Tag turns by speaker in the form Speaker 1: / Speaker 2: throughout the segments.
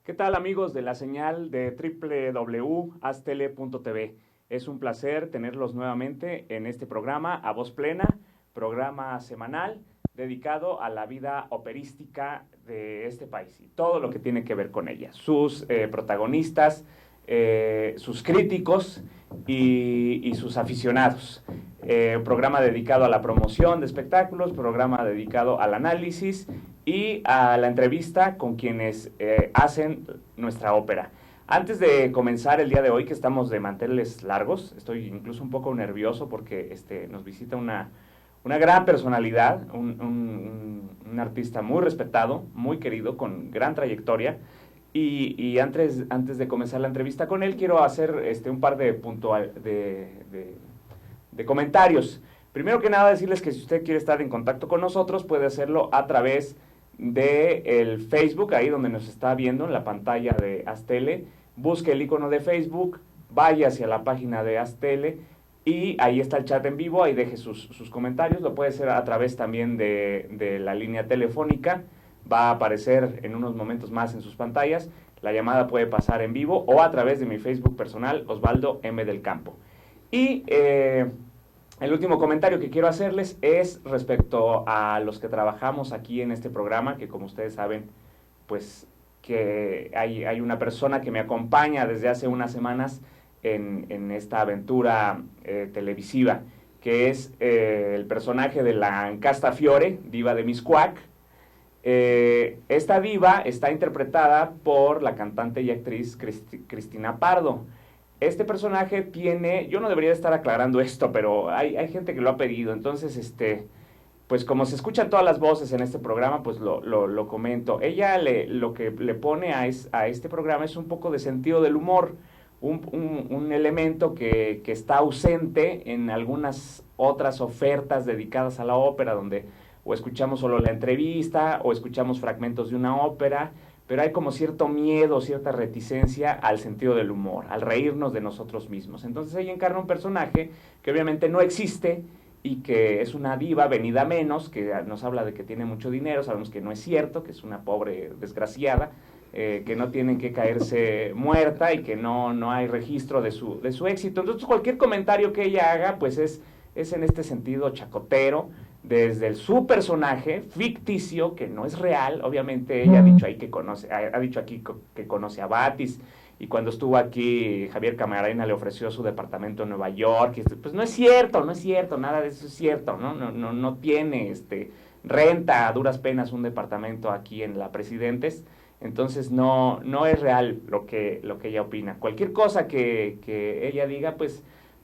Speaker 1: ¿Qué tal, amigos de la señal de www.astele.tv? Es un placer tenerlos nuevamente en este programa A Voz Plena, programa semanal dedicado a la vida operística de este país y todo lo que tiene que ver con ella. Sus protagonistas, sus críticos y sus aficionados. Un programa dedicado a la promoción de espectáculos, programa dedicado al análisis y a la entrevista con quienes hacen nuestra ópera. Antes de comenzar el día de hoy, que estamos de manteles largos, estoy incluso un poco nervioso porque nos visita una gran personalidad, un artista muy respetado, muy querido, con gran trayectoria. Y antes de comenzar la entrevista con él, quiero hacer un par de comentarios. Primero que nada, decirles que si usted quiere estar en contacto con nosotros, puede hacerlo a través del Facebook, ahí donde nos está viendo en la pantalla de Astele. Busque el icono de Facebook, vaya hacia la página de Astele y ahí está el chat en vivo, ahí deje sus comentarios. Lo puede hacer a través también de la línea telefónica, va a aparecer en unos momentos más en sus pantallas. La llamada puede pasar en vivo o a través de mi Facebook personal, Osvaldo M. del Campo. Y el último comentario que quiero hacerles es respecto a los que trabajamos aquí en este programa, que como ustedes saben, pues que hay una persona que me acompaña desde hace unas semanas en esta aventura televisiva, que es el personaje de la Castafiore, diva de Miscuac. Esta diva está interpretada por la cantante y actriz Cristina Pardo. Este personaje tiene, yo no debería estar aclarando esto, pero hay gente que lo ha pedido, entonces, pues como se escuchan todas las voces en este programa, pues lo comento. Ella lo que le pone a este programa es un poco de sentido del humor, un elemento que está ausente en algunas otras ofertas dedicadas a la ópera, donde o escuchamos solo la entrevista, o escuchamos fragmentos de una ópera, pero hay como cierto miedo, cierta reticencia al sentido del humor, al reírnos de nosotros mismos. Entonces ella encarna un personaje que obviamente no existe y que es una diva venida menos, que nos habla de que tiene mucho dinero, sabemos que no es cierto, que es una pobre desgraciada, que no tiene que caerse muerta y que no hay registro de su éxito. Entonces cualquier comentario que ella haga, pues es en este sentido chacotero, desde su personaje ficticio, que no es real. Obviamente ella ha dicho aquí que conoce a Batis, y cuando estuvo aquí Javier Camarena le ofreció su departamento en Nueva York, y pues no es cierto, nada de eso es cierto, no tiene renta a duras penas un departamento aquí en la Presidentes. Entonces no es real lo que ella opina. Cualquier cosa que ella diga, pues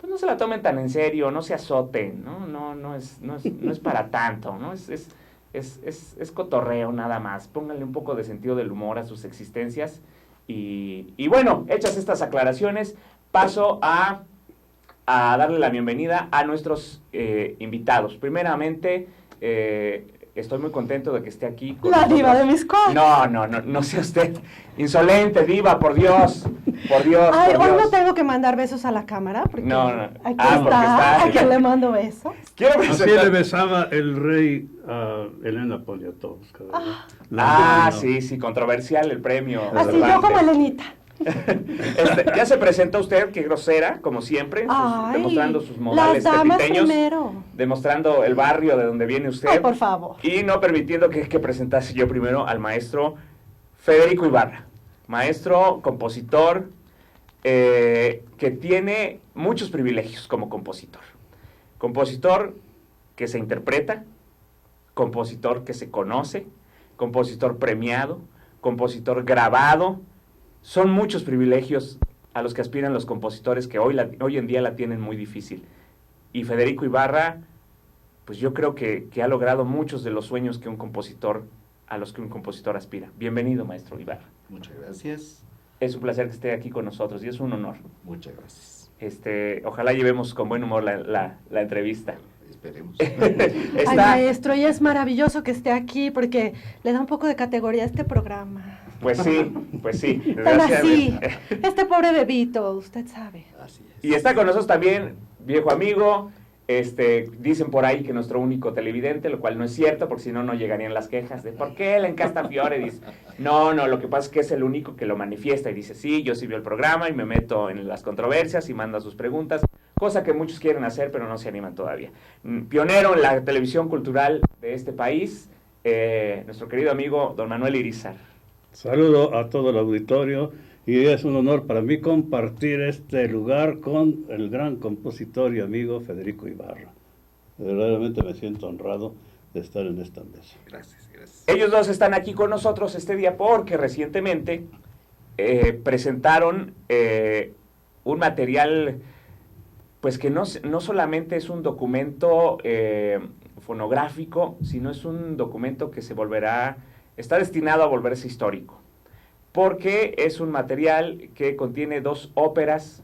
Speaker 1: no se la tomen tan en serio, no se azoten, no es para tanto, ¿no? Es cotorreo nada más. Pónganle un poco de sentido del humor a sus existencias. Y bueno, hechas estas aclaraciones, paso a darle la bienvenida a nuestros invitados. Primeramente, estoy muy contento de que esté aquí con
Speaker 2: la
Speaker 1: nosotros.
Speaker 2: Diva de Miscuac.
Speaker 1: No sea usted insolente, diva, por Dios.
Speaker 2: Ay, hoy no tengo que mandar besos a la cámara, porque aquí está, ¿a quién le mando besos?
Speaker 3: Así le besaba el rey a Elena Poniatowska.
Speaker 1: Sí, controversial el premio.
Speaker 2: Así yo como Elenita.
Speaker 1: Ya se presentó usted, qué grosera, como siempre, demostrando sus modales tepiteños, demostrando el barrio de donde viene usted.
Speaker 2: Ay, por favor.
Speaker 1: Y no permitiendo que presentase yo primero al maestro Federico Ibarra, maestro, compositor, que tiene muchos privilegios como compositor. Compositor que se interpreta, compositor que se conoce, compositor premiado, compositor grabado. Son muchos privilegios a los que aspiran los compositores que hoy en día la tienen muy difícil. Y Federico Ibarra, pues yo creo que ha logrado muchos de los sueños a los que un compositor aspira. Bienvenido, maestro Ibarra.
Speaker 4: Muchas gracias.
Speaker 1: Es un placer que esté aquí con nosotros y es un honor.
Speaker 4: Muchas gracias.
Speaker 1: Ojalá llevemos con buen humor la entrevista.
Speaker 4: Esperemos.
Speaker 2: Ay, maestro, y es maravilloso que esté aquí porque le da un poco de categoría a este programa.
Speaker 1: Pues sí.
Speaker 2: Tan así, este pobre bebito, usted sabe.
Speaker 4: Así es.
Speaker 1: Y está con nosotros también, viejo amigo, Dicen por ahí que nuestro único televidente, lo cual no es cierto, porque si no, no llegarían las quejas de ¿por qué él en Castafiore? Dice, no, lo que pasa es que es el único que lo manifiesta y dice, sí, yo sí veo el programa y me meto en las controversias y manda sus preguntas, cosa que muchos quieren hacer, pero no se animan todavía. Pionero en la televisión cultural de este país, nuestro querido amigo don Manuel Irizar.
Speaker 3: Saludo a todo el auditorio y es un honor para mí compartir este lugar con el gran compositor y amigo Federico Ibarra. Verdaderamente me siento honrado de estar en esta mesa.
Speaker 4: Gracias, gracias.
Speaker 1: Ellos dos están aquí con nosotros este día porque recientemente presentaron un material, pues que no solamente es un documento fonográfico, sino es un documento que está destinado a volverse histórico, porque es un material que contiene 2 óperas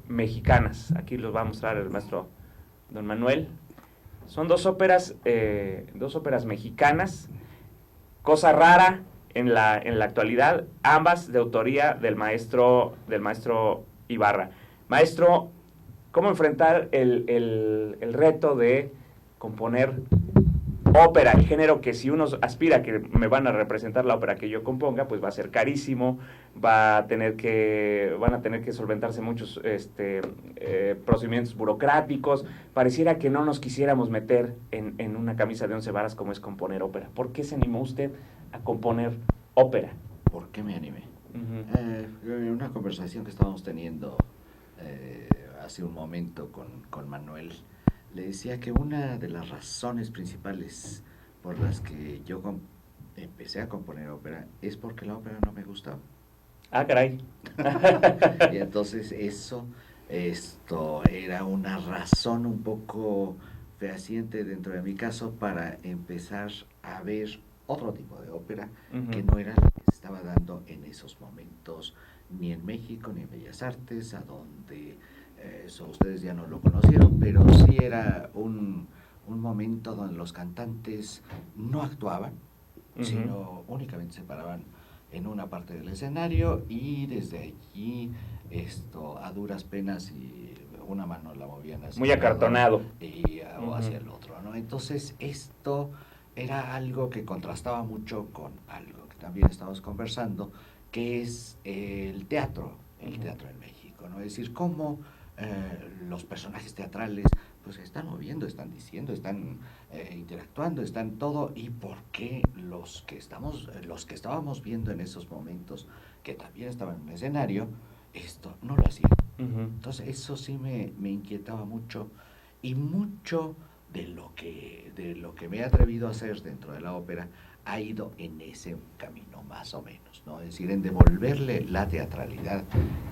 Speaker 1: mexicanas. Aquí los va a mostrar el maestro don Manuel. Son 2 óperas mexicanas, cosa rara en la actualidad, ambas de autoría del maestro Ibarra. Maestro, ¿cómo enfrentar el reto de componer ópera, el género que si uno aspira que me van a representar la ópera que yo componga, pues va a ser carísimo, van a tener que solventarse muchos procedimientos burocráticos? Pareciera que no nos quisiéramos meter en una camisa de 11 varas como es componer ópera. ¿Por qué se animó usted a componer ópera?
Speaker 4: ¿Por qué me animé?
Speaker 1: Uh-huh.
Speaker 4: Una conversación que estábamos teniendo hace un momento con Manuel, le decía que una de las razones principales por las que yo empecé a componer ópera es porque la ópera no me gustaba.
Speaker 1: Ah, caray.
Speaker 4: Y entonces esto era una razón un poco fehaciente dentro de mi caso para empezar a ver otro tipo de ópera, uh-huh, que no era la que se estaba dando en esos momentos, ni en México, ni en Bellas Artes, a donde... Eso ustedes ya no lo conocieron, pero sí era un momento donde los cantantes no actuaban, uh-huh, sino únicamente se paraban en una parte del escenario y desde allí a duras penas y una mano la movían hacia
Speaker 1: muy acartonado
Speaker 4: o hacia el otro, ¿no? Entonces esto era algo que contrastaba mucho con algo que también estábamos conversando, que es el teatro en México, ¿no? Es decir, cómo los personajes teatrales pues están moviendo, están diciendo, están interactuando, están todo, y por qué los que estábamos viendo en esos momentos, que también estaban en un escenario, esto no lo hacían. Uh-huh. Entonces eso sí me inquietaba mucho, y mucho de lo que me he atrevido a hacer dentro de la ópera ha ido en ese camino más o menos, ¿no? Es decir, en devolverle la teatralidad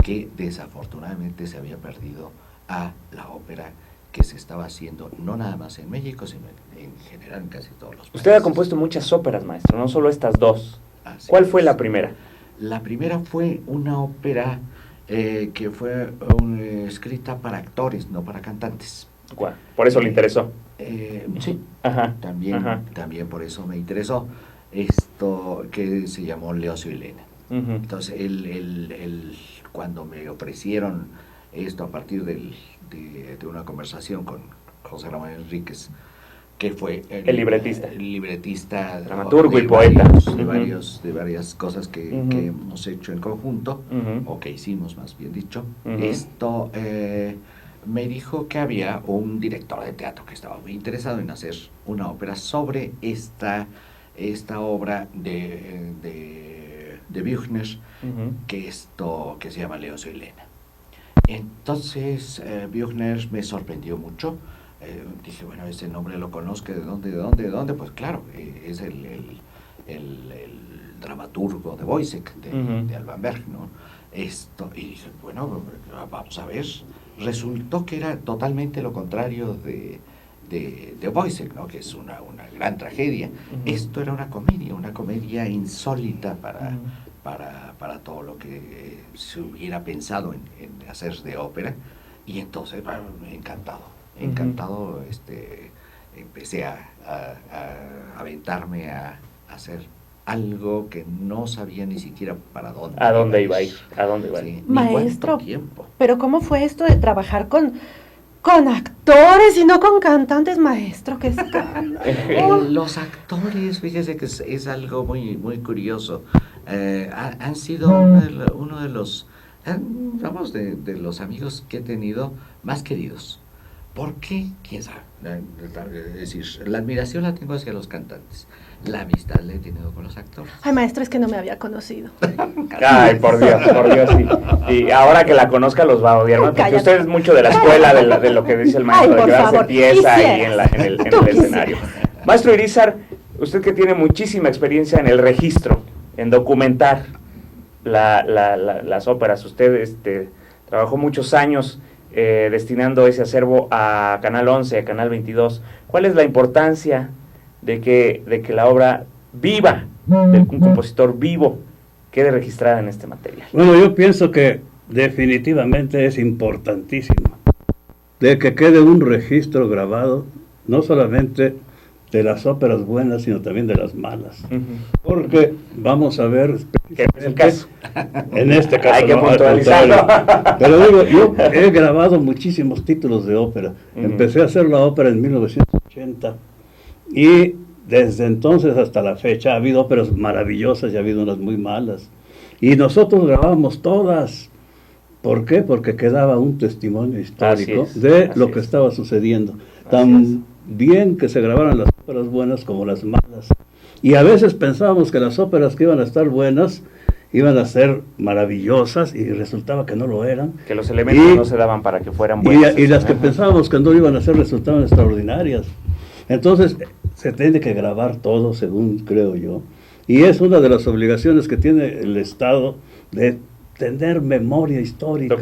Speaker 4: que desafortunadamente se había perdido a la ópera que se estaba haciendo no nada más en México, sino en general en casi todos los países.
Speaker 1: Usted ha compuesto muchas óperas, maestro, no solo estas 2. ¿Cuál fue la primera?
Speaker 4: La primera fue una ópera que fue escrita para actores, no para cantantes.
Speaker 1: ¿Por eso le interesó?
Speaker 4: Sí,
Speaker 1: ajá,
Speaker 4: también por eso me interesó. Que se llamó Leocio y Lena. Uh-huh. Entonces, cuando me ofrecieron esto a partir de una conversación con José Ramón Enríquez, que fue
Speaker 1: el
Speaker 4: libretista,
Speaker 1: dramaturgo y poeta
Speaker 4: de varias cosas que hemos hecho en conjunto, o que hicimos más bien dicho, me dijo que había un director de teatro que estaba muy interesado en hacer una ópera sobre esta obra de Büchner, que se llama Leocio y Lena. Entonces Büchner me sorprendió mucho. Dije, bueno, ese nombre lo conozco, ¿de dónde? Pues claro, es el dramaturgo de Woyzeck, de Alban Berg, ¿no? Y dije, bueno, vamos a ver. Resultó que era totalmente lo contrario de Woyzeck, ¿no? Que es una gran tragedia. Uh-huh. Esto era una comedia insólita para todo lo que se hubiera pensado en hacer de ópera. Y entonces, bueno, encantado, empecé a aventarme a hacer algo que no sabía ni siquiera
Speaker 1: a dónde iba a ir.
Speaker 4: Sí,
Speaker 2: maestro,
Speaker 4: tiempo.
Speaker 2: pero ¿cómo fue esto de trabajar con actores y no con cantantes, maestro, qué escándalo.
Speaker 4: Los actores, fíjese que es algo muy, muy curioso. Han sido uno de los, vamos, de los amigos que he tenido más queridos. ¿Por qué? ¿Quién sabe? Es decir, la admiración la tengo hacia los cantantes. La amistad la he tenido con los actores.
Speaker 2: Ay, maestro, es que no me había conocido.
Speaker 1: Ay, por Dios, sí. Y ahora que la conozca los va a odiar, ¿no? Porque
Speaker 2: Cállate.
Speaker 1: usted es mucho de la escuela, de lo que dice el maestro,
Speaker 2: Ay,
Speaker 1: de
Speaker 2: por
Speaker 1: quedarse
Speaker 2: favor,
Speaker 1: pieza ahí
Speaker 2: quisieras.
Speaker 1: en el
Speaker 2: Tú
Speaker 1: escenario. Maestro Irízar, usted que tiene muchísima experiencia en el registro, en documentar las óperas, usted trabajó muchos años destinando ese acervo a Canal 11, a Canal 22. ¿Cuál es la importancia de que la obra viva, de un compositor vivo, quede registrada en este material?
Speaker 3: Bueno, yo pienso que definitivamente es importantísimo de que quede un registro grabado, no solamente de las óperas buenas, sino también de las malas. Porque vamos a ver,
Speaker 1: ¿Qué es el caso?
Speaker 3: en este caso,
Speaker 1: Hay que
Speaker 3: no, al
Speaker 1: puntualizarlo.
Speaker 3: contrario. Pero digo, yo he grabado muchísimos títulos de ópera. Empecé a hacer la ópera en 1980 y desde entonces hasta la fecha ha habido óperas maravillosas y ha habido unas muy malas. Y nosotros grabábamos todas. ¿Por qué? Porque quedaba un testimonio histórico de lo que estaba sucediendo. Tan bien que se grabaran las óperas buenas como las malas. Y a veces pensábamos que las óperas que iban a estar buenas iban a ser maravillosas y resultaba que no lo eran.
Speaker 1: Que los elementos no se daban para que fueran buenas.
Speaker 3: Y las que pensábamos que no iban a ser resultaban extraordinarias. Entonces se tiene que grabar todo, según creo yo. Y es una de las obligaciones que tiene el Estado de tener memoria histórica.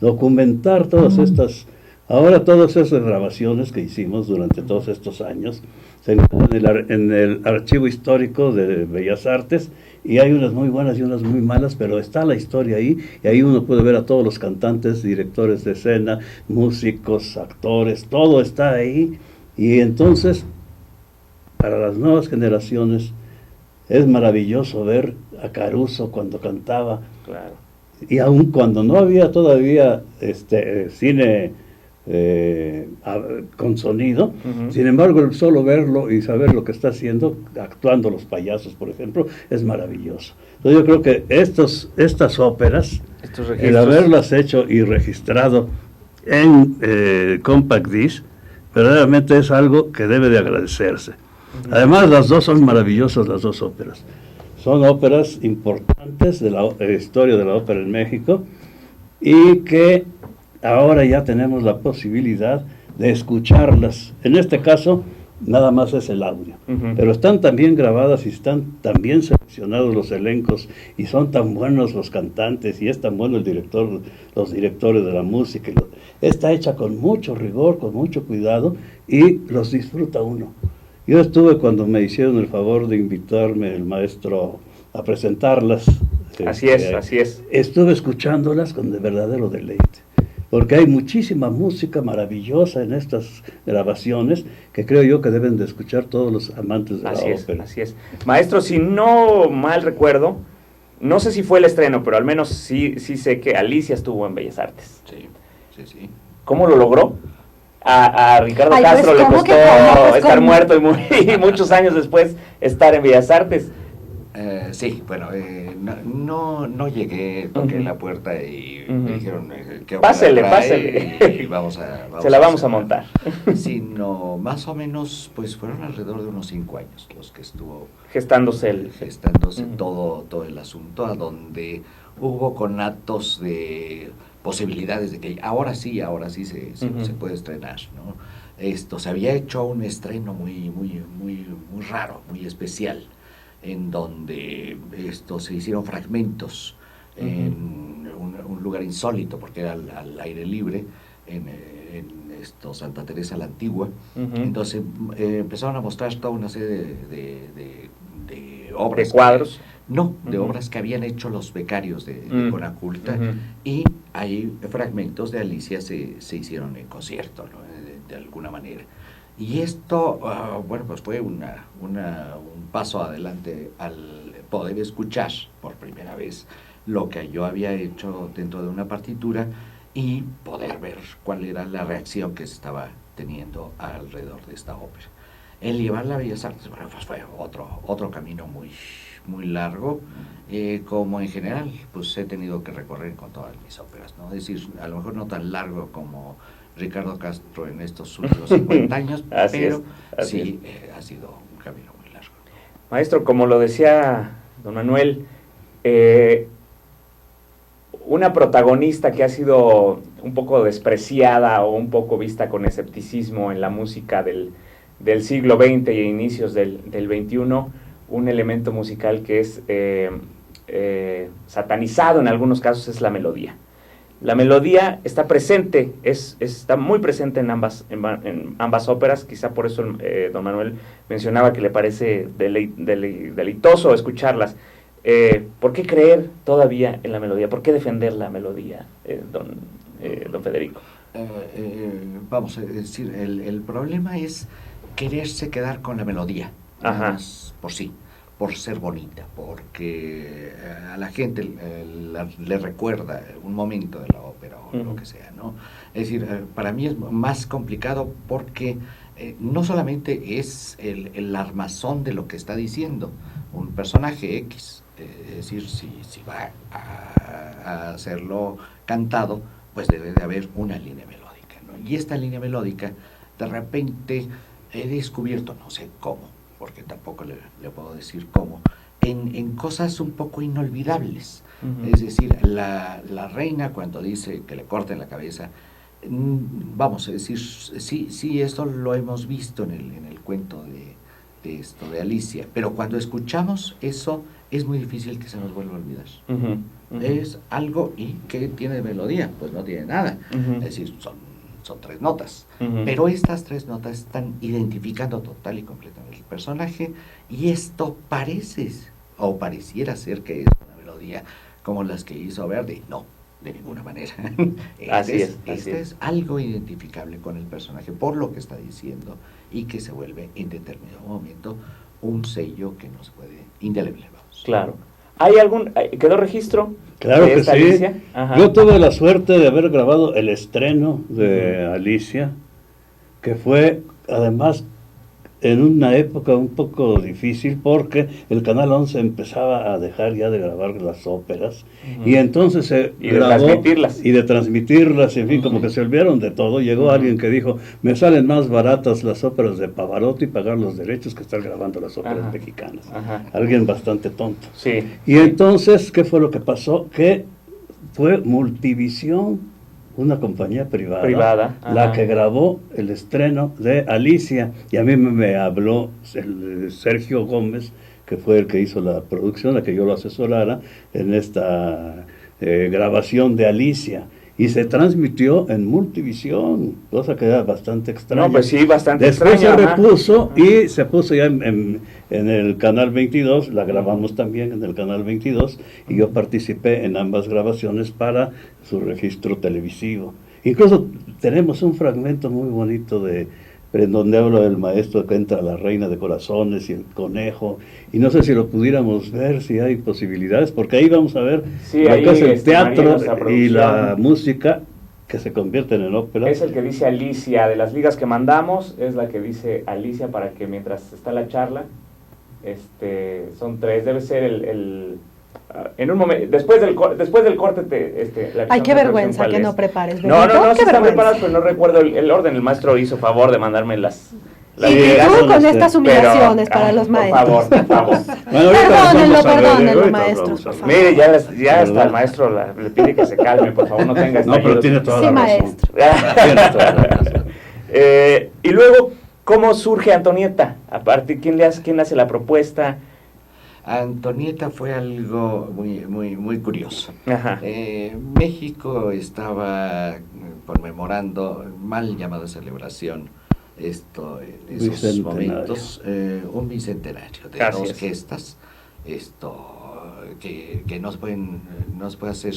Speaker 3: Documentar todas estas. Ahora todas esas grabaciones que hicimos durante todos estos años se encuentran en el Archivo Histórico de Bellas Artes y hay unas muy buenas y unas muy malas, pero está la historia ahí y ahí uno puede ver a todos los cantantes, directores de escena, músicos, actores, todo está ahí. Y entonces, para las nuevas generaciones, es maravilloso ver a Caruso cuando cantaba.
Speaker 1: Claro.
Speaker 3: Y aun cuando no había todavía cine con sonido, sin embargo, el solo verlo y saber lo que está haciendo, actuando los payasos, por ejemplo, es maravilloso. Entonces yo creo que estas óperas, el haberlas hecho y registrado en Compact Disc, verdaderamente es algo que debe de agradecerse. Además, las dos son maravillosas, las dos óperas. Son óperas importantes de la historia de la ópera en México y que ahora ya tenemos la posibilidad de escucharlas. En este caso, nada más es el audio, pero están tan bien grabadas y están tan bien seleccionados los elencos y son tan buenos los cantantes y es tan bueno el director, los directores de la música. Está hecha con mucho rigor, con mucho cuidado y los disfruta uno. Yo estuve cuando me hicieron el favor de invitarme el maestro a presentarlas.
Speaker 1: Así es.
Speaker 3: Estuve escuchándolas con de verdadero deleite, porque hay muchísima música maravillosa en estas grabaciones que creo yo que deben de escuchar todos los amantes de la ópera.
Speaker 1: Así es. Maestro, si no mal recuerdo, no sé si fue el estreno, pero al menos sí sé que Alicia estuvo en Bellas Artes.
Speaker 4: Sí.
Speaker 1: ¿Cómo lo logró? A Ricardo
Speaker 2: Ay,
Speaker 1: Castro
Speaker 2: pues,
Speaker 1: le costó estar
Speaker 2: ¿cómo?
Speaker 1: muerto y muchos años después estar en Bellas Artes.
Speaker 4: Sí, bueno, no llegué, toqué la puerta y me dijeron que
Speaker 1: pásele.
Speaker 4: y
Speaker 1: Se la vamos a montar.
Speaker 4: Sino más o menos, pues fueron alrededor de unos 5 años los que estuvo
Speaker 1: gestándose
Speaker 4: todo el asunto, a donde hubo conatos de posibilidades de que ahora sí se puede estrenar, ¿no? Se había hecho un estreno muy raro, muy especial, en donde se hicieron fragmentos en un lugar insólito, porque era al aire libre, en Santa Teresa la Antigua. Entonces empezaron a mostrar toda una serie de obras.
Speaker 1: ¿De cuadros?
Speaker 4: De obras que habían hecho los becarios de Conaculta, y hay fragmentos de Alicia se hicieron en concierto, ¿no? de alguna manera. Y esto, pues fue un paso adelante al poder escuchar por primera vez lo que yo había hecho dentro de una partitura y poder ver cuál era la reacción que se estaba teniendo alrededor de esta ópera. El llevarla a Bellas Artes, bueno, pues fue otro camino muy largo, como en general pues he tenido que recorrer con todas mis óperas, ¿no? Es decir, a lo mejor no tan largo como Ricardo Castro en estos últimos 50 años, pero sí ha sido un camino muy largo.
Speaker 1: Maestro, como lo decía don Manuel, una protagonista que ha sido un poco despreciada o un poco vista con escepticismo en la música del siglo XX y inicios del XXI, un elemento musical que es satanizado en algunos casos, es la melodía. La melodía está presente, está muy presente en ambas óperas, quizá por eso don Manuel mencionaba que le parece deleitoso escucharlas. ¿Por qué creer todavía en la melodía? ¿Por qué defender la melodía, don Federico?
Speaker 4: Vamos a decir, el problema es quererse quedar con la melodía, más por sí, por ser bonita, porque a la gente le recuerda un momento de la ópera o lo que sea, ¿no? Es decir, para mí es más complicado porque no solamente es el armazón de lo que está diciendo un personaje X, es decir, si va a hacerlo cantado, pues debe de haber una línea melódica, ¿no? Y esta línea melódica, de repente, he descubierto, no sé cómo, porque tampoco le puedo decir cómo, en cosas un poco inolvidables. Es decir, la reina cuando dice que le corten la cabeza, vamos a decir, sí, esto lo hemos visto en el cuento de Alicia, pero cuando escuchamos eso es muy difícil que se nos vuelva a olvidar. Es algo y que tiene melodía, pues no tiene nada. Es decir, son 3 notas, pero estas 3 notas están identificando total y completamente el personaje, y esto pareciera ser que es una melodía como las que hizo Verdi. No, de ninguna manera. Este es algo identificable con el personaje por lo que está diciendo, y que se vuelve en determinado momento un sello que no se puede, indeleble, vamos.
Speaker 1: Claro. ¿Quedó registro?
Speaker 3: Claro
Speaker 1: de
Speaker 3: que
Speaker 1: esta
Speaker 3: sí.
Speaker 1: Alicia?
Speaker 3: Yo tuve la suerte de haber grabado el estreno de Alicia, que fue además en una época un poco difícil porque el Canal 11 empezaba a dejar ya de grabar las óperas, y entonces se grabó de transmitirlas, en fin, como que se olvidaron de todo. Llegó alguien que dijo, me salen más baratas las óperas de Pavarotti pagar los derechos que estar grabando las óperas mexicanas. Alguien bastante tonto.
Speaker 1: Sí.
Speaker 3: Y entonces, ¿qué fue lo que pasó? Que fue Multivisión, una compañía privada la que grabó el estreno de Alicia, y a mí me habló Sergio Gómez, que fue el que hizo la producción, a que yo lo asesorara en esta grabación de Alicia, y se transmitió en Multivisión, cosa que era bastante extraña.
Speaker 1: No, pues sí, bastante
Speaker 3: Después
Speaker 1: extraña.
Speaker 3: Se repuso y se puso ya en el Canal 22, la grabamos también en el Canal 22, y yo participé en ambas grabaciones para su registro televisivo. Incluso tenemos un fragmento muy bonito en donde habla del maestro que entra la reina de corazones y el conejo, y no sé si lo pudiéramos ver, si hay posibilidades, porque ahí vamos a ver lo que es el teatro y la música que se convierten en ópera.
Speaker 1: Es el que dice Alicia, de las ligas que mandamos, es la que dice Alicia, para que mientras está la charla, son 3, debe ser en un momento, después del corte la
Speaker 2: ay, qué vergüenza que no prepares.
Speaker 1: No, sí están preparadas, pero no recuerdo el orden. El maestro hizo favor de mandarme las
Speaker 2: y tú con estas humillaciones para los maestros.
Speaker 1: Por favor.
Speaker 3: Bueno,
Speaker 2: perdónenlo, maestros, por favor.
Speaker 1: Mire, ya hasta el maestro le pide que se calme, por favor, no tenga
Speaker 3: No, pero tiene toda la razón.
Speaker 2: Maestro.
Speaker 3: Tiene toda la razón.
Speaker 1: Y luego, ¿cómo surge Antonieta? Aparte, ¿quién le hace la propuesta?
Speaker 4: Antonieta fue algo muy curioso. México estaba conmemorando, mal llamada celebración, en esos momentos, un bicentenario de 2 gestas, que no se puede hacer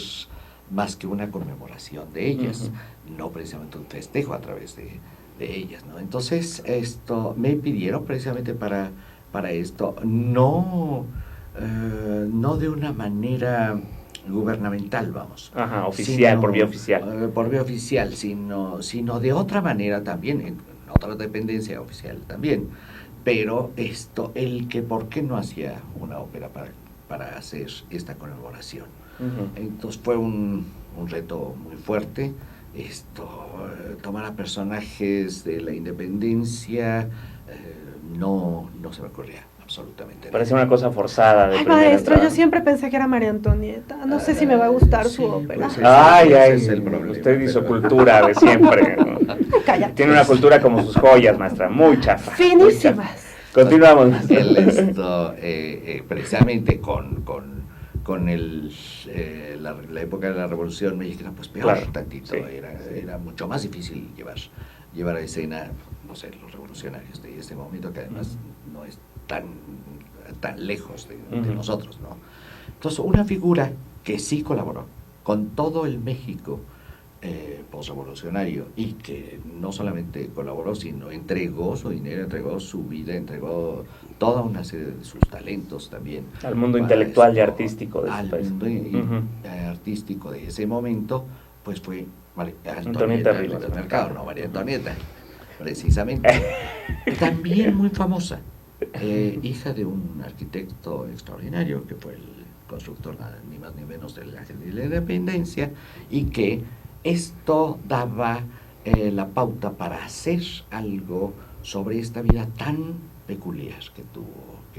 Speaker 4: más que una conmemoración de ellas, no precisamente un festejo a través de ellas, ¿no? Entonces me pidieron precisamente para esto, no de una manera gubernamental, vamos.
Speaker 1: Ajá, oficial, por vía oficial.
Speaker 4: Por vía oficial, sino de otra manera también, en otra dependencia oficial también. Pero ¿por qué no hacía una ópera para hacer esta colaboración? Entonces fue un reto muy fuerte. Tomar a personajes de la independencia, no se me ocurría absolutamente nada.
Speaker 1: Parece una cosa forzada de
Speaker 2: Ay,
Speaker 1: primera
Speaker 2: maestro,
Speaker 1: entrada.
Speaker 2: yo siempre pensé que era María Antonieta. No sé si me va a gustar su ópera.
Speaker 4: Pues
Speaker 1: Ese
Speaker 4: ese
Speaker 1: es
Speaker 4: el problema,
Speaker 1: usted y su
Speaker 4: pero-
Speaker 1: cultura de siempre, ¿no?
Speaker 2: Cállate.
Speaker 1: Tiene una cultura como sus joyas, maestra, muy chafa. muy chafa.
Speaker 2: Finísimas.
Speaker 1: Continuamos, maestra.
Speaker 4: Precisamente con la época de la Revolución Mexicana, pues peor
Speaker 1: Claro,
Speaker 4: tantito,
Speaker 1: sí.
Speaker 4: era mucho más difícil llevar a escena, no sé, los revolucionarios de este momento, que además no es tan lejos de nosotros, ¿no? Entonces, una figura que sí colaboró con todo el México posrevolucionario, y que no solamente colaboró, sino entregó su dinero, entregó su vida, entregó toda una serie de sus talentos también
Speaker 1: Al mundo
Speaker 4: para
Speaker 1: intelectual y artístico de ese
Speaker 4: al
Speaker 1: país.
Speaker 4: mundo artístico de ese momento, pues fue
Speaker 1: Antonieta Rivas
Speaker 4: Rivas Mercado, no María Antonieta, precisamente. También muy famosa, hija de un arquitecto extraordinario que fue el constructor ni más ni menos del Ángel de la Independencia, y que esto daba la pauta para hacer algo sobre esta vida tan peculiar que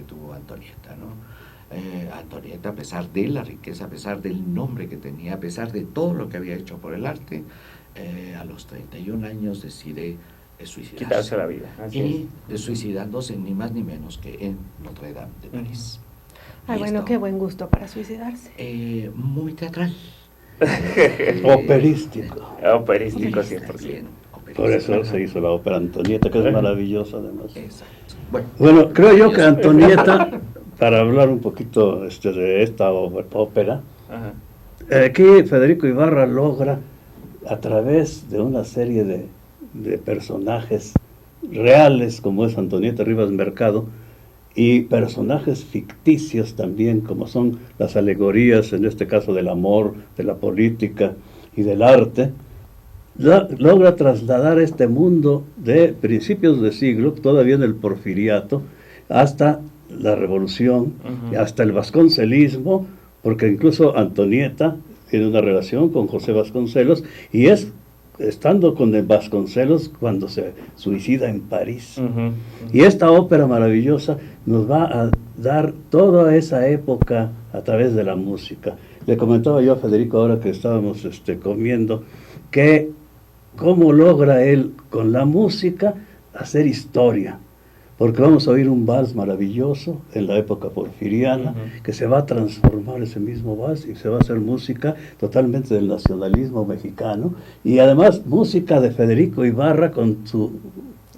Speaker 4: tuvo Antonieta, ¿no? Antonieta, a pesar de la riqueza, a pesar del nombre que tenía, a pesar de todo lo que había hecho por el arte, a los 31 años decide suicidarse.
Speaker 1: Quitarse la vida. Así
Speaker 4: Y suicidándose ni más ni menos que en Notre Dame de París.
Speaker 2: Ay,
Speaker 4: Y
Speaker 2: bueno,
Speaker 4: esto,
Speaker 2: qué buen gusto para suicidarse.
Speaker 4: muy teatral.
Speaker 3: Operístico.
Speaker 1: Operístico 100%.
Speaker 4: También,
Speaker 3: Por eso
Speaker 4: operístico.
Speaker 3: se hizo la ópera Antonieta, que es maravillosa además.
Speaker 4: Exacto. Bueno,
Speaker 3: Bueno, creo yo que Antonieta, para hablar un poquito de esta ópera,
Speaker 1: Ajá.
Speaker 3: aquí Federico Ibarra logra, a través de una serie de personajes reales, como es Antonieta Rivas Mercado, y personajes ficticios también, como son las alegorías, en este caso del amor, de la política y del arte, logra trasladar este mundo de principios de siglo, todavía en el porfiriato, hasta la revolución, hasta el vasconcelismo, porque incluso Antonieta tiene una relación con José Vasconcelos, y es estando con el Vasconcelos cuando se suicida en París. Y esta ópera maravillosa nos va a dar toda esa época a través de la música. Le comentaba yo a Federico ahora que estábamos comiendo, que cómo logra él con la música hacer historia. Porque vamos a oír un vals maravilloso en la época porfiriana, que se va a transformar ese mismo vals y se va a hacer música totalmente del nacionalismo mexicano, y además música de Federico Ibarra con su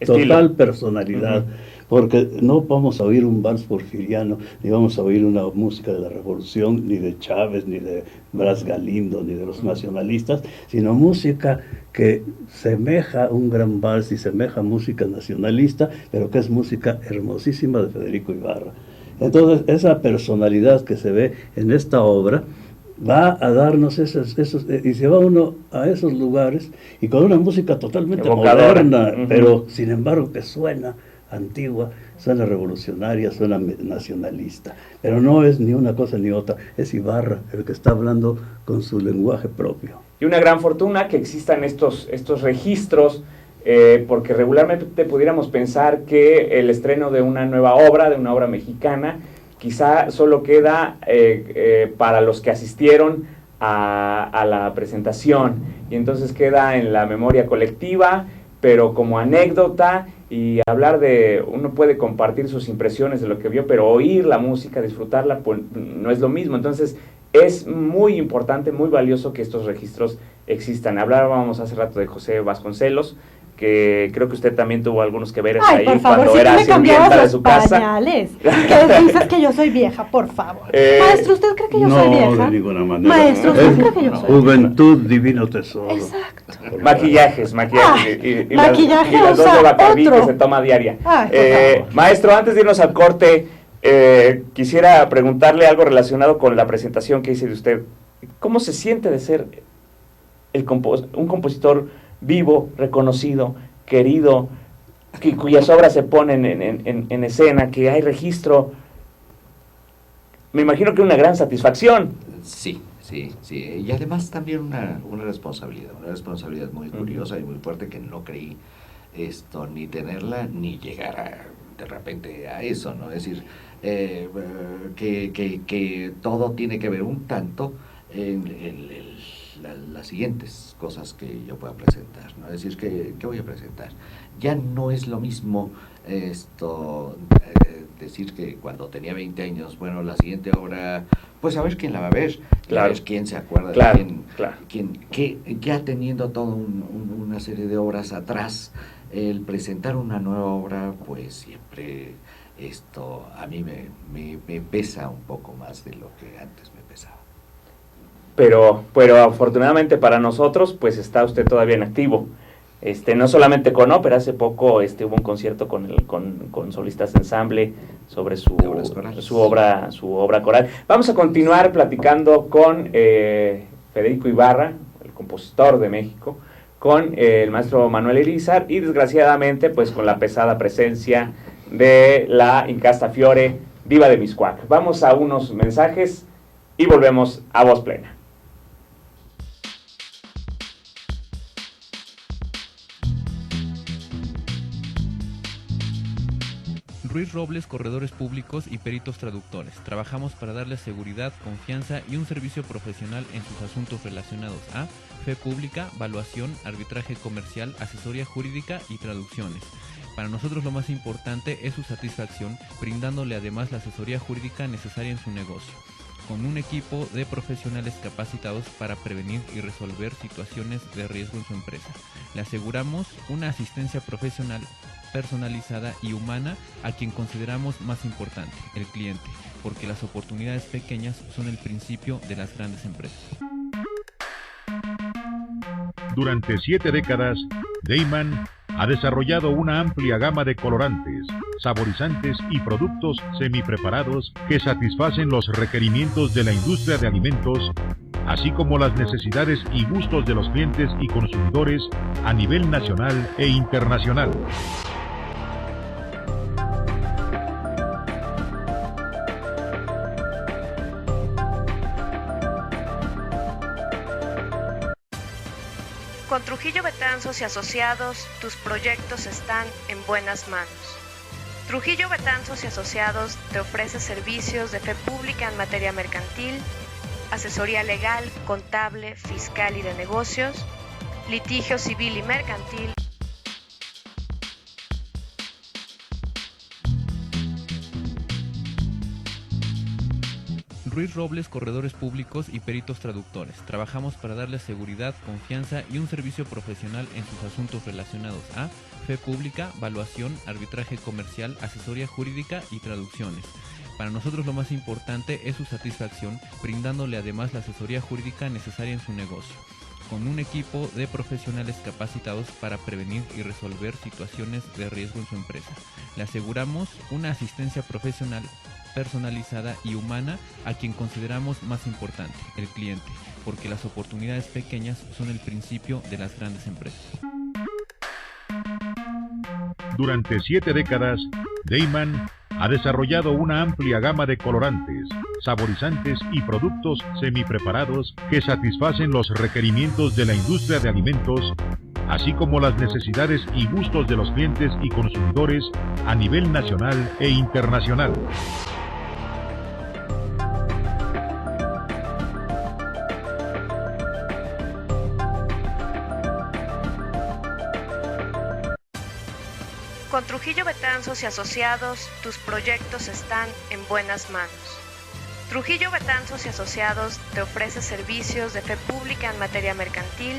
Speaker 1: Estilo.
Speaker 3: total personalidad, porque no vamos a oír un vals porfiriano, ni vamos a oír una música de la revolución, ni de Chávez, ni de Blas Galindo, ni de los nacionalistas, sino música que semeja un gran vals y semeja música nacionalista, pero que es música hermosísima de Federico Ibarra. Entonces, esa personalidad que se ve en esta obra va a darnos esos y se va uno a esos lugares, y con una música totalmente
Speaker 1: Evocadora.
Speaker 3: moderna, pero sin embargo que suena antigua, suena revolucionaria, suena nacionalista, pero no es ni una cosa ni otra, es Ibarra el que está hablando con su lenguaje propio.
Speaker 1: Y una gran fortuna que existan estos registros, porque regularmente pudiéramos pensar que el estreno de una nueva obra, de una obra mexicana, quizá solo queda para los que asistieron a la presentación, y entonces queda en la memoria colectiva, pero como anécdota, y hablar uno puede compartir sus impresiones de lo que vio, pero oír la música, disfrutarla, pues no es lo mismo. Entonces es muy importante, muy valioso que estos registros existan. Hablábamos hace rato de José Vasconcelos, que creo que usted también tuvo algunos que ver
Speaker 2: Ay,
Speaker 1: ahí
Speaker 2: por favor,
Speaker 1: cuando
Speaker 2: si tú
Speaker 1: era
Speaker 2: me cambiabas
Speaker 1: sirvienta de
Speaker 2: los
Speaker 1: su casa.
Speaker 2: pañales, que dices que yo soy vieja, por favor. Maestro, ¿usted cree que yo soy vieja?
Speaker 3: No, de ninguna manera.
Speaker 2: Maestro, ¿usted cree que yo soy vieja?
Speaker 3: Juventud, divino tesoro.
Speaker 2: Exacto.
Speaker 1: Maquillajes, y
Speaker 2: maquillaje
Speaker 1: las dos
Speaker 2: usa
Speaker 1: de Bacardí
Speaker 2: otro.
Speaker 1: que se toma diaria.
Speaker 2: Ay, por favor.
Speaker 1: Maestro, antes de irnos al corte, quisiera preguntarle algo relacionado con la presentación que hice de usted ¿Cómo se siente de ser un compositor vivo, reconocido, querido, cuyas obras se ponen en escena, que hay registro? Me imagino que una gran satisfacción.
Speaker 4: Sí. Y además también una responsabilidad muy curiosa y muy fuerte, que no creí ni tenerla ni llegar de repente a eso, ¿no? Es decir, que todo tiene que ver un tanto en las siguientes cosas que yo pueda presentar, ¿no? Es decir, ¿qué voy a presentar? Ya no es lo mismo decir que cuando tenía 20 años, bueno, la siguiente obra, pues a ver quién la va a ver,
Speaker 1: claro,
Speaker 4: a ver quién se acuerda,
Speaker 1: claro,
Speaker 4: de quién, ya teniendo toda una serie de obras atrás, el presentar una nueva obra, pues siempre a mí me pesa un poco más de lo que antes me pesaba.
Speaker 1: Pero afortunadamente para nosotros, pues está usted todavía en activo. No solamente con ópera, hace poco hubo un concierto con solistas de ensamble sobre su obra coral. Vamos a continuar platicando con Federico Ibarra, el compositor de México, con el maestro Manuel Irizar, y desgraciadamente pues con la pesada presencia de la Incasta Fiore, diva de Miscuac. Vamos a unos mensajes y volvemos a Voz Plena.
Speaker 5: Ruiz Robles, corredores públicos y peritos traductores. Trabajamos para darles seguridad, confianza y un servicio profesional en sus asuntos relacionados a fe pública, valuación, arbitraje comercial, asesoría jurídica y traducciones. Para nosotros lo más importante es su satisfacción, brindándole además la asesoría jurídica necesaria en su negocio, con un equipo de profesionales capacitados para prevenir y resolver situaciones de riesgo en su empresa. Le aseguramos una asistencia profesional personalizada y humana a quien consideramos más importante, el cliente, porque las oportunidades pequeñas son el principio de las grandes empresas.
Speaker 6: Durante 7 décadas, Deiman ha desarrollado una amplia gama de colorantes, saborizantes y productos semipreparados que satisfacen los requerimientos de la industria de alimentos, así como las necesidades y gustos de los clientes y consumidores a nivel nacional e internacional.
Speaker 7: Con Trujillo Betanzos y Asociados, tus proyectos están en buenas manos. Trujillo Betanzos y Asociados te ofrece servicios de fe pública en materia mercantil, asesoría legal, contable, fiscal y de negocios, litigio civil y mercantil,
Speaker 5: Ruiz Robles, corredores públicos y peritos traductores. Trabajamos para darles seguridad, confianza y un servicio profesional en sus asuntos relacionados a fe pública, valuación, arbitraje comercial, asesoría jurídica y traducciones. Para nosotros lo más importante es su satisfacción, brindándole además la asesoría jurídica necesaria en su negocio, con un equipo de profesionales capacitados para prevenir y resolver situaciones de riesgo en su empresa. Le aseguramos una asistencia profesional personalizada y humana a quien consideramos más importante, el cliente, porque las oportunidades pequeñas son el principio de las grandes empresas.
Speaker 6: Durante 7 décadas, Deiman ha desarrollado una amplia gama de colorantes, saborizantes y productos semipreparados que satisfacen los requerimientos de la industria de alimentos, así como las necesidades y gustos de los clientes y consumidores a nivel nacional e internacional.
Speaker 7: Con Trujillo Betanzos y Asociados, tus proyectos están en buenas manos. Trujillo Betanzos y Asociados te ofrece servicios de fe pública en materia mercantil,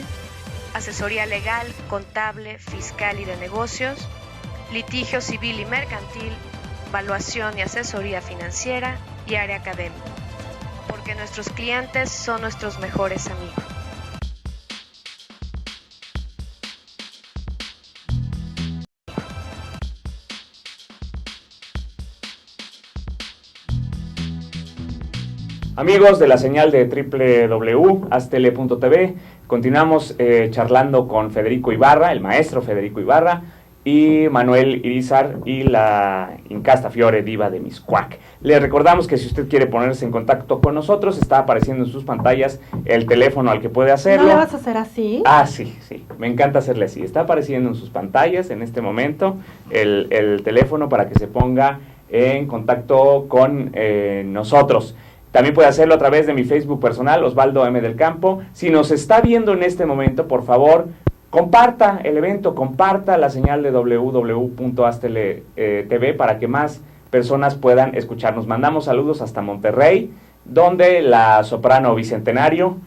Speaker 7: asesoría legal, contable, fiscal y de negocios, litigio civil y mercantil, valuación y asesoría financiera y área académica, porque nuestros clientes son nuestros mejores amigos.
Speaker 1: Amigos de la señal de www.astele.tv, continuamos charlando con Federico Ibarra, el maestro Federico Ibarra, y Manuel Irizar y la Incasta Fiore Diva de Miscuac. Le recordamos que si usted quiere ponerse en contacto con nosotros, está apareciendo en sus pantallas el teléfono al que puede hacerlo.
Speaker 2: ¿No le vas a hacer así?
Speaker 1: Ah, sí, me encanta hacerle así. Está apareciendo en sus pantallas en este momento el teléfono para que se ponga en contacto con nosotros. También puede hacerlo a través de mi Facebook personal, Osvaldo M. del Campo. Si nos está viendo en este momento, por favor, comparta el evento, comparta la señal de www.astele.tv para que más personas puedan escucharnos. Mandamos saludos hasta Monterrey, donde la soprano Bicentenario